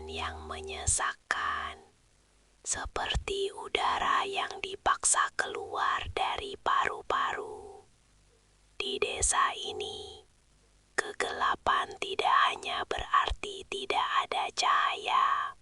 bauan yang menyesakkan, seperti udara yang dipaksa keluar dari paru-paru. Di desa ini, kegelapan tidak hanya berarti tidak ada cahaya,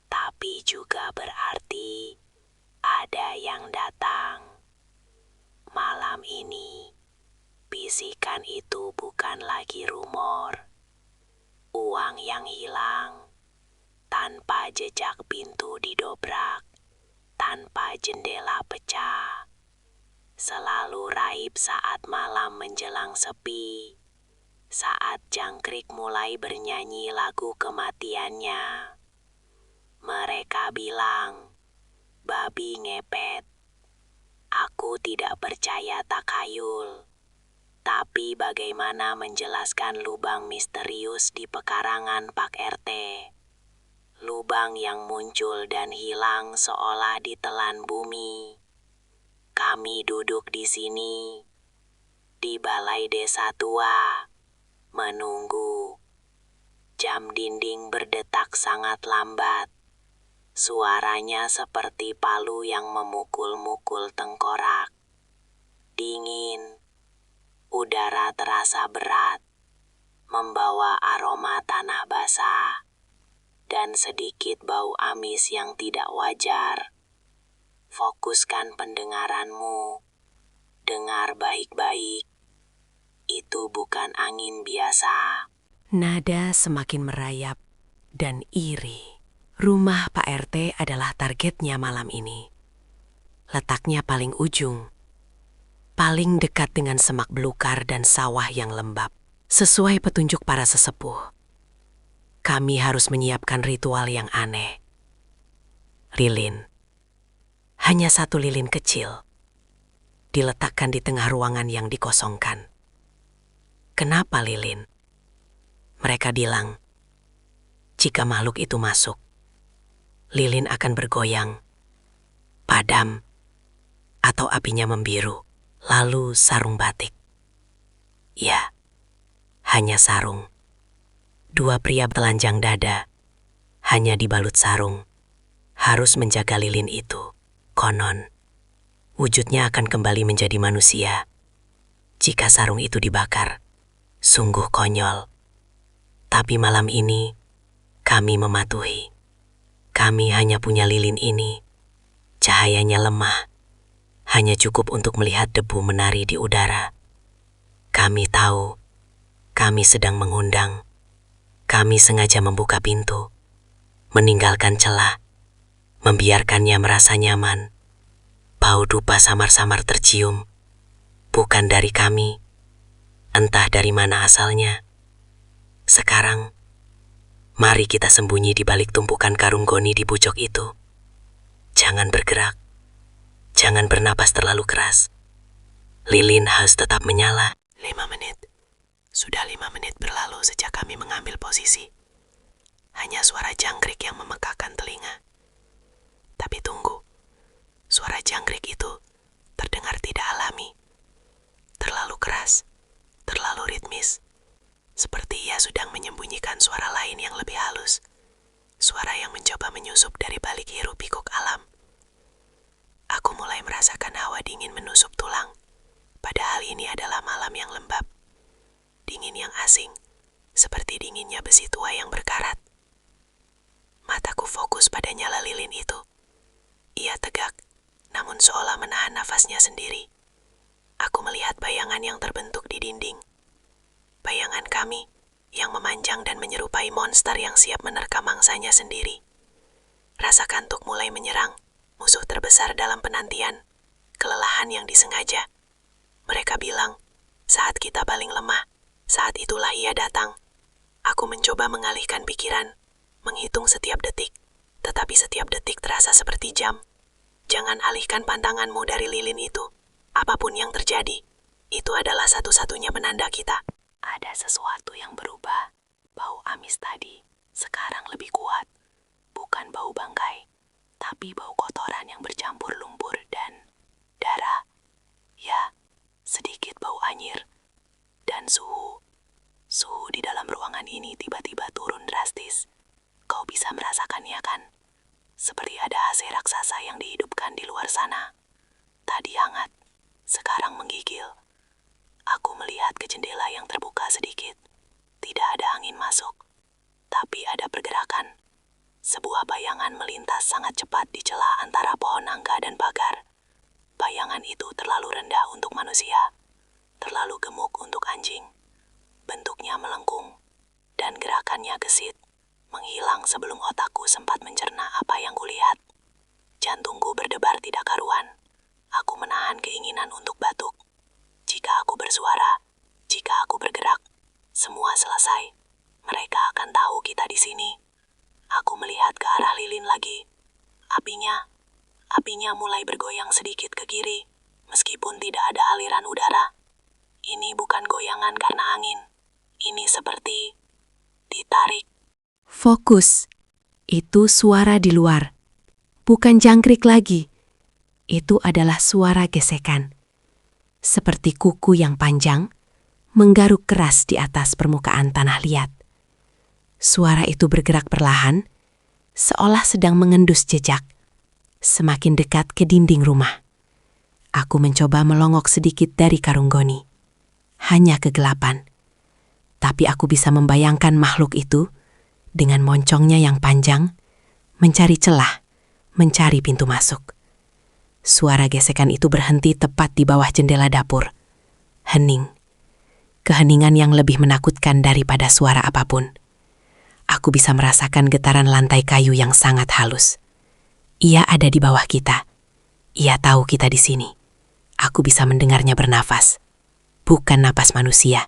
tapi juga berarti ada yang datang. Malam ini, bisikan itu bukan lagi rumor. Uang yang hilang, tanpa jejak pintu didobrak, tanpa jendela pecah. Selalu raib saat malam menjelang sepi, saat jangkrik mulai bernyanyi lagu kematiannya. Mereka bilang, babi ngepet. Aku tidak percaya takayul. Tapi bagaimana menjelaskan lubang misterius di pekarangan Pak RT? Lubang yang muncul dan hilang seolah ditelan bumi. Kami duduk di sini, di balai desa tua, menunggu. Jam dinding berdetak sangat lambat. Suaranya seperti palu yang memukul-mukul tengkorak. Dingin. Udara terasa berat, membawa aroma tanah basah, dan sedikit bau amis yang tidak wajar. Fokuskan pendengaranmu, dengar baik-baik. Itu bukan angin biasa. Nada semakin merayap dan iri. Rumah Pak RT adalah targetnya malam ini. Letaknya paling ujung, paling dekat dengan semak belukar dan sawah yang lembab. Sesuai petunjuk para sesepuh, kami harus menyiapkan ritual yang aneh. Lilin. Hanya satu lilin kecil, diletakkan di tengah ruangan yang dikosongkan. Kenapa lilin? Mereka bilang, jika makhluk itu masuk, lilin akan bergoyang, padam, atau apinya membiru. Lalu sarung batik. Ya, hanya sarung. Dua pria telanjang dada, hanya dibalut sarung. Harus menjaga lilin itu. Konon, wujudnya akan kembali menjadi manusia. Jika sarung itu dibakar, sungguh konyol. Tapi malam ini, kami mematuhi. Kami hanya punya lilin ini. Cahayanya lemah. Hanya cukup untuk melihat debu menari di udara. Kami tahu, kami sedang mengundang. Kami sengaja membuka pintu, meninggalkan celah, membiarkannya merasa nyaman. Bau dupa samar-samar tercium, bukan dari kami, entah dari mana asalnya. Sekarang, mari kita sembunyi di balik tumpukan karung goni di pucuk itu. Jangan bergerak. Jangan bernapas terlalu keras. Lilin harus tetap menyala. 5 menit. Sudah 5 menit berlalu sejak kami mengambil posisi. Hanya suara jangkrik yang memekakan telinga. Tapi tunggu. Suara jangkrik itu terdengar tidak alami. Terlalu keras. Terlalu ritmis. Seperti ia sedang menyembunyikan suara lain yang lebih halus. Suara yang mencoba menyusup dari balik hiruk pikuk alam. Aku mulai merasakan hawa dingin menusuk tulang. Padahal ini adalah malam yang lembab. Dingin yang asing, seperti dinginnya besi tua yang berkarat. Mataku fokus pada nyala lilin itu. Ia tegak, namun seolah menahan nafasnya sendiri. Aku melihat bayangan yang terbentuk di dinding. Bayangan kami yang memanjang dan menyerupai monster yang siap menerkam mangsanya sendiri. Rasa kantuk mulai menyerang. Musuh terbesar dalam penantian, kelelahan yang disengaja. Mereka bilang, saat kita paling lemah, saat itulah ia datang. Aku mencoba mengalihkan pikiran, menghitung setiap detik, tetapi setiap detik terasa seperti jam. Jangan alihkan pandanganmu dari lilin itu. Apapun yang terjadi, itu adalah satu-satunya penanda kita. Ada sesuatu yang berubah. Bau amis tadi sekarang lebih kuat. Bukan bau bangkai, tapi bau kotoran yang bercampur lumpur dan darah. Ya, sedikit bau anyir. Dan suhu di dalam ruangan ini tiba-tiba turun drastis. Kau merasakannya kan? Seperti ada AC raksasa yang dihidupkan di luar sana. Tadi hangat, sekarang menggigil. Aku melihat ke jendela yang terbuka sedikit. Tidak ada angin masuk, tapi ada pergerakan. Sebuah bayangan melintas sangat cepat di celah antara pohon nangka dan pagar. Bayangan itu terlalu rendah untuk manusia, terlalu gemuk untuk anjing. Bentuknya melengkung, dan gerakannya gesit, menghilang sebelum otakku sempat mencerna apa yang kulihat. Jantungku berdebar tidak karuan. Aku menahan keinginan untuk batuk. Jika aku bersuara, jika aku bergerak, semua selesai. Mereka akan tahu kita di sini. Aku melihat ke arah lilin lagi. Apinya mulai bergoyang sedikit ke kiri, meskipun tidak ada aliran udara. Ini bukan goyangan karena angin. Ini seperti ditarik. Fokus. Itu suara di luar. Bukan jangkrik lagi. Itu adalah suara gesekan. Seperti kuku yang panjang, menggaruk keras di atas permukaan tanah liat. Suara itu bergerak perlahan, seolah sedang mengendus jejak, semakin dekat ke dinding rumah. Aku mencoba melongok sedikit dari karung goni. Hanya kegelapan. Tapi aku bisa membayangkan makhluk itu dengan moncongnya yang panjang, mencari celah, mencari pintu masuk. Suara gesekan itu berhenti tepat di bawah jendela dapur. Hening. Keheningan yang lebih menakutkan daripada suara apapun. Aku bisa merasakan getaran lantai kayu yang sangat halus. Ia ada di bawah kita. Ia tahu kita di sini. Aku bisa mendengarnya bernafas. Bukan napas manusia.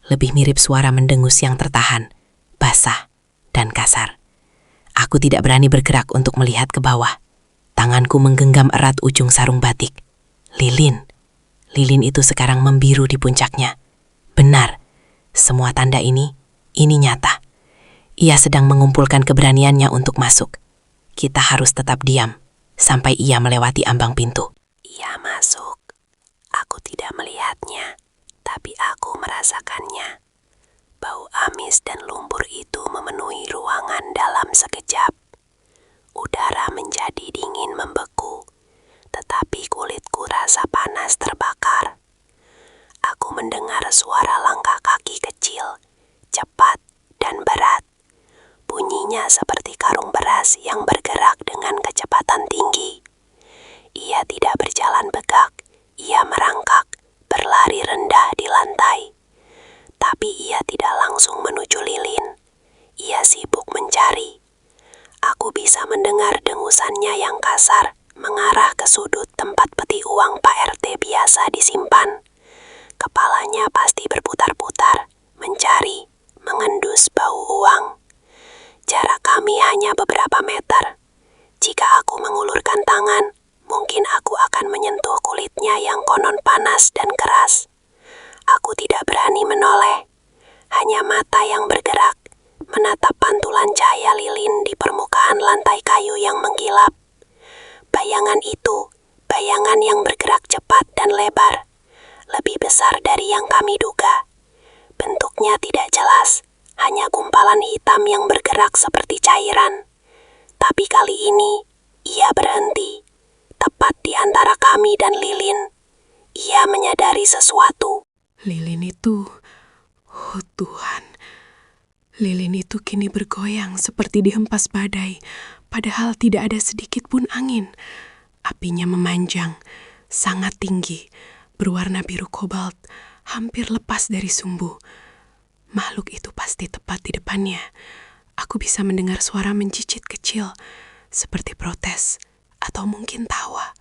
Lebih mirip suara mendengus yang tertahan, basah, dan kasar. Aku tidak berani bergerak untuk melihat ke bawah. Tanganku menggenggam erat ujung sarung batik. Lilin. Lilin itu sekarang membiru di puncaknya. Benar, semua tanda ini nyata. Ia sedang mengumpulkan keberaniannya untuk masuk. Kita harus tetap diam sampai ia melewati ambang pintu. Ia masuk. Aku tidak melihatnya, tapi aku merasakannya. Bau amis dan lumpur itu memenuhi ruangan dalam sekejap. Udara menjadi dingin membeku, tetapi kulitku rasa panas terbakar. Aku mendengar suara langkah kaki kecil, cepat dan berat. Bunyinya seperti karung beras yang bergerak dengan kecepatan tinggi. Ia tidak berjalan begak, ia merangkak, berlari rendah di lantai. Tapi ia tidak langsung menuju lilin. Ia sibuk mencari. Aku bisa mendengar dengusannya yang kasar mengarah ke sudut tempat peti uang Pak RT biasa disimpan. Kepalanya pasti berputar-putar, mencari, mengendus bau uang. Jarak kami hanya beberapa meter. Jika aku mengulurkan tangan, mungkin aku akan menyentuh kulitnya yang konon panas dan keras. Aku tidak berani menoleh. Hanya mata yang bergerak, menatap pantulan cahaya lilin di permukaan lantai kayu yang mengkilap. Bayangan itu, bayangan yang bergerak cepat dan lebar, lebih besar dari yang kami duga. Bentuknya tidak jelas, hanya gumpalan hitam yang bergerak seperti cairan. Tapi kali ini, ia berhenti, tepat di antara kami dan lilin. Ia menyadari sesuatu. Lilin itu, oh Tuhan, lilin itu kini bergoyang seperti dihempas badai, padahal tidak ada sedikit pun angin. Apinya memanjang, sangat tinggi, berwarna biru kobalt, hampir lepas dari sumbu. Makhluk itu pasti tepat di depannya. Aku bisa mendengar suara mencicit kecil, seperti protes, atau mungkin tawa.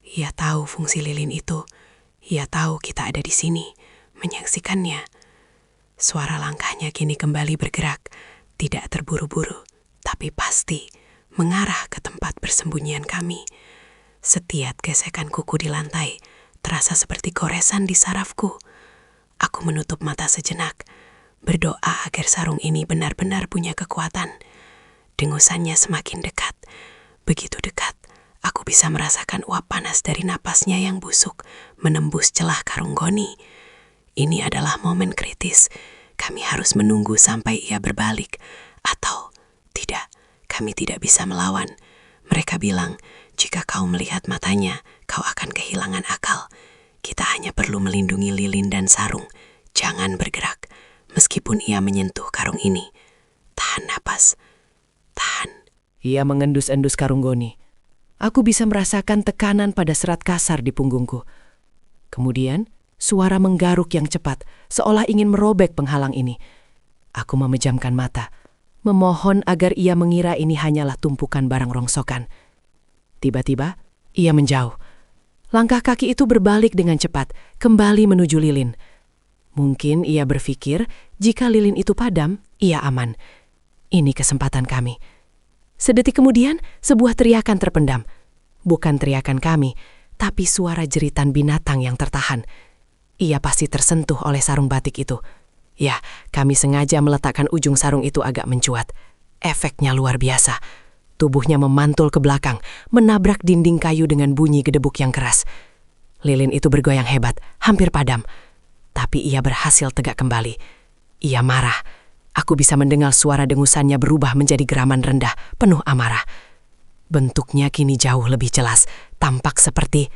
Ia tahu fungsi lilin itu. Ia tahu kita ada di sini, menyaksikannya. Suara langkahnya kini kembali bergerak, tidak terburu-buru, tapi pasti mengarah ke tempat persembunyian kami. Setiap gesekan kuku di lantai terasa seperti goresan di sarafku. Aku menutup mata sejenak, berdoa agar sarung ini benar-benar punya kekuatan. Dengusannya semakin dekat, begitu dekat. Aku bisa merasakan uap panas dari napasnya yang busuk menembus celah karung goni. Ini adalah momen kritis. Kami harus menunggu sampai ia berbalik. Atau tidak, Kami tidak bisa melawan. Mereka bilang, jika kau melihat matanya, kau akan kehilangan akal. Kita hanya perlu melindungi lilin dan sarung. Jangan bergerak, meskipun ia menyentuh karung ini. Tahan napas. Tahan. Ia mengendus-endus karung goni. Aku bisa merasakan tekanan pada serat kasar di punggungku. Kemudian, suara menggaruk yang cepat, seolah ingin merobek penghalang ini. Aku memejamkan mata, memohon agar ia mengira ini hanyalah tumpukan barang rongsokan. Tiba-tiba, ia menjauh. Langkah kaki itu berbalik dengan cepat, kembali menuju lilin. Mungkin ia berpikir, jika lilin itu padam, ia aman. Ini kesempatan kami. Sedetik kemudian, sebuah teriakan terpendam. Bukan teriakan kami, tapi suara jeritan binatang yang tertahan. Ia pasti tersentuh oleh sarung batik itu. Ya, kami sengaja meletakkan ujung sarung itu agak mencuat. Efeknya luar biasa. Tubuhnya memantul ke belakang, menabrak dinding kayu dengan bunyi gedebuk yang keras. Lilin itu bergoyang hebat, hampir padam. Tapi ia berhasil tegak kembali. Ia marah. Aku bisa mendengar suara dengusannya berubah menjadi geraman rendah, penuh amarah. Bentuknya kini jauh lebih jelas, tampak seperti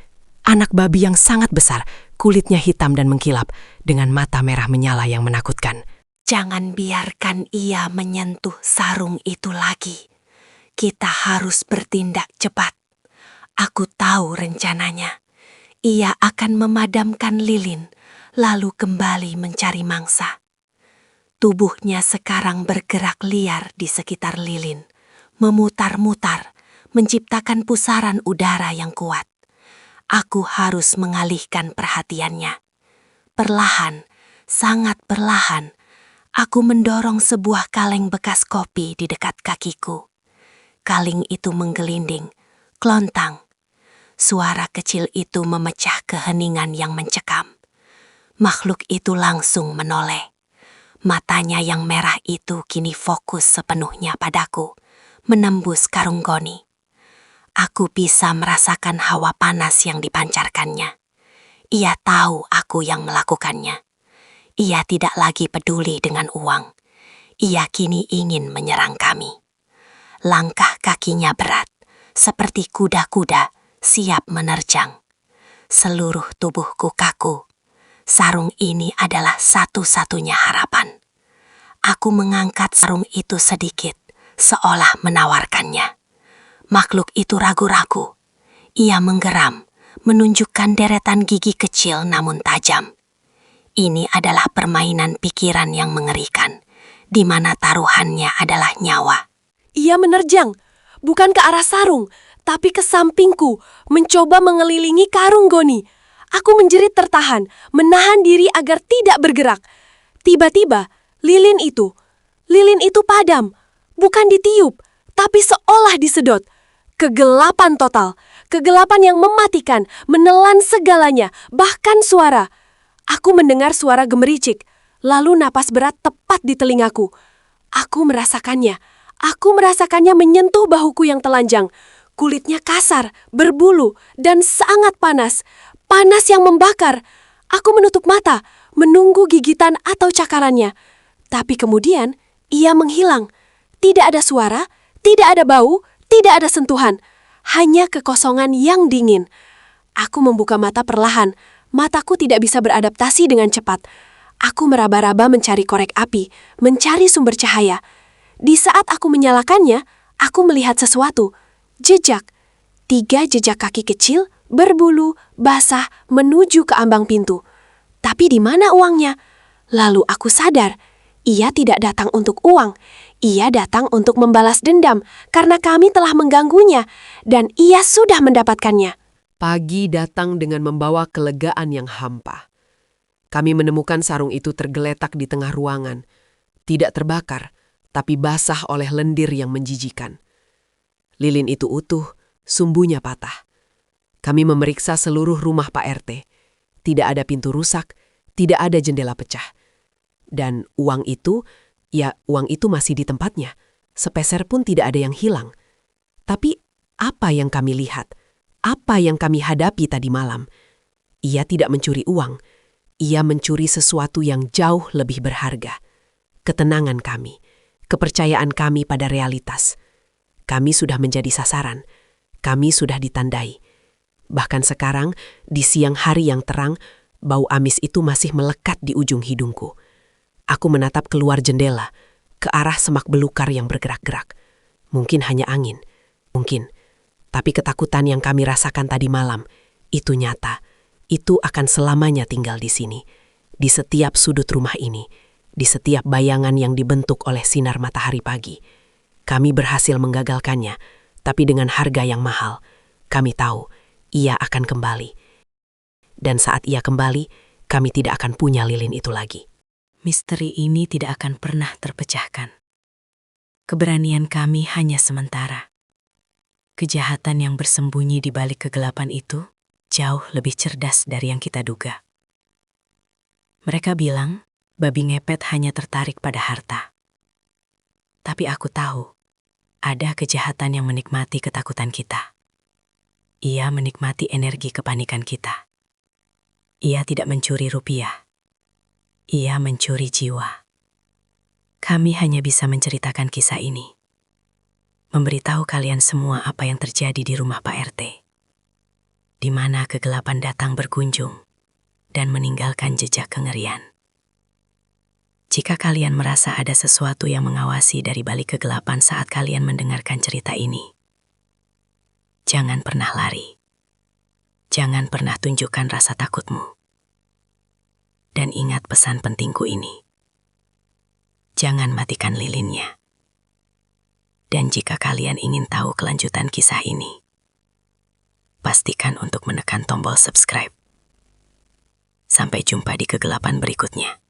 anak babi yang sangat besar, kulitnya hitam dan mengkilap, dengan mata merah menyala yang menakutkan. Jangan biarkan ia menyentuh sarung itu lagi. Kita harus bertindak cepat. Aku tahu rencananya. Ia akan memadamkan lilin, lalu kembali mencari mangsa. Tubuhnya sekarang bergerak liar di sekitar lilin, memutar-mutar, menciptakan pusaran udara yang kuat. Aku harus mengalihkan perhatiannya. Perlahan, sangat perlahan, aku mendorong sebuah kaleng bekas kopi di dekat kakiku. Kaleng itu menggelinding, kelontang. Suara kecil itu memecah keheningan yang mencekam. Makhluk itu langsung menoleh. Matanya yang merah itu kini fokus sepenuhnya padaku, menembus karung goni. Aku bisa merasakan hawa panas yang dipancarkannya. Ia tahu aku yang melakukannya. Ia tidak lagi peduli dengan uang. Ia kini ingin menyerang kami. Langkah kakinya berat, seperti kuda-kuda siap menerjang. Seluruh tubuhku kaku. Sarung ini adalah satu-satunya harapan. Aku mengangkat sarung itu sedikit, seolah menawarkannya. Makhluk itu ragu-ragu. Ia menggeram, menunjukkan deretan gigi kecil namun tajam. Ini adalah permainan pikiran yang mengerikan, di mana taruhannya adalah nyawa. Ia menerjang, bukan ke arah sarung, tapi ke sampingku, mencoba mengelilingi karung goni. Aku menjerit tertahan, menahan diri agar tidak bergerak. Tiba-tiba, lilin itu padam, bukan ditiup, tapi seolah disedot. Kegelapan total, kegelapan yang mematikan, menelan segalanya, bahkan suara. Aku mendengar suara gemericik, lalu napas berat tepat di telingaku. Aku merasakannya menyentuh bahuku yang telanjang. Kulitnya kasar, berbulu, dan sangat panas. Panas yang membakar. Aku menutup mata, menunggu gigitan atau cakarannya. Tapi kemudian, ia menghilang. Tidak ada suara, tidak ada bau, tidak ada sentuhan. Hanya kekosongan yang dingin. Aku membuka mata perlahan. Mataku tidak bisa beradaptasi dengan cepat. Aku meraba-raba mencari korek api, mencari sumber cahaya. Di saat aku menyalakannya, aku melihat sesuatu. Jejak. 3 jejak kaki kecil, berbulu, basah, menuju ke ambang pintu. Tapi di mana uangnya? Lalu aku sadar, ia tidak datang untuk uang. Ia datang untuk membalas dendam, karena kami telah mengganggunya, dan ia sudah mendapatkannya. Pagi datang dengan membawa kelegaan yang hampa. Kami menemukan sarung itu tergeletak di tengah ruangan. Tidak terbakar, tapi basah oleh lendir yang menjijikan. Lilin itu utuh, sumbunya patah. Kami memeriksa seluruh rumah Pak RT. Tidak ada pintu rusak, tidak ada jendela pecah. Dan uang itu masih di tempatnya. Sepeser pun tidak ada yang hilang. Tapi apa yang kami lihat? Apa yang kami hadapi tadi malam? Ia tidak mencuri uang. Ia mencuri sesuatu yang jauh lebih berharga. Ketenangan kami, kepercayaan kami pada realitas. Kami sudah menjadi sasaran. Kami sudah ditandai. Bahkan sekarang, di siang hari yang terang, bau amis itu masih melekat di ujung hidungku. Aku menatap keluar jendela, ke arah semak belukar yang bergerak-gerak. Mungkin hanya angin. Mungkin. Tapi ketakutan yang kami rasakan tadi malam, itu nyata. Itu akan selamanya tinggal di sini. Di setiap sudut rumah ini. Di setiap bayangan yang dibentuk oleh sinar matahari pagi. Kami berhasil menggagalkannya, tapi dengan harga yang mahal. Kami tahu, ia akan kembali. Dan saat ia kembali, kami tidak akan punya lilin itu lagi. Misteri ini tidak akan pernah terpecahkan. Keberanian kami hanya sementara. Kejahatan yang bersembunyi di balik kegelapan itu jauh lebih cerdas dari yang kita duga. Mereka bilang, babi ngepet hanya tertarik pada harta. Tapi aku tahu, ada kejahatan yang menikmati ketakutan kita. Ia menikmati energi kepanikan kita. Ia tidak mencuri rupiah. Ia mencuri jiwa. Kami hanya bisa menceritakan kisah ini. Memberitahu kalian semua apa yang terjadi di rumah Pak RT. Di mana kegelapan datang berkunjung dan meninggalkan jejak kengerian. Jika kalian merasa ada sesuatu yang mengawasi dari balik kegelapan saat kalian mendengarkan cerita ini, jangan pernah lari. Jangan pernah tunjukkan rasa takutmu. Dan ingat pesan pentingku ini. Jangan matikan lilinnya. Dan jika kalian ingin tahu kelanjutan kisah ini, pastikan untuk menekan tombol subscribe. Sampai jumpa di kegelapan berikutnya.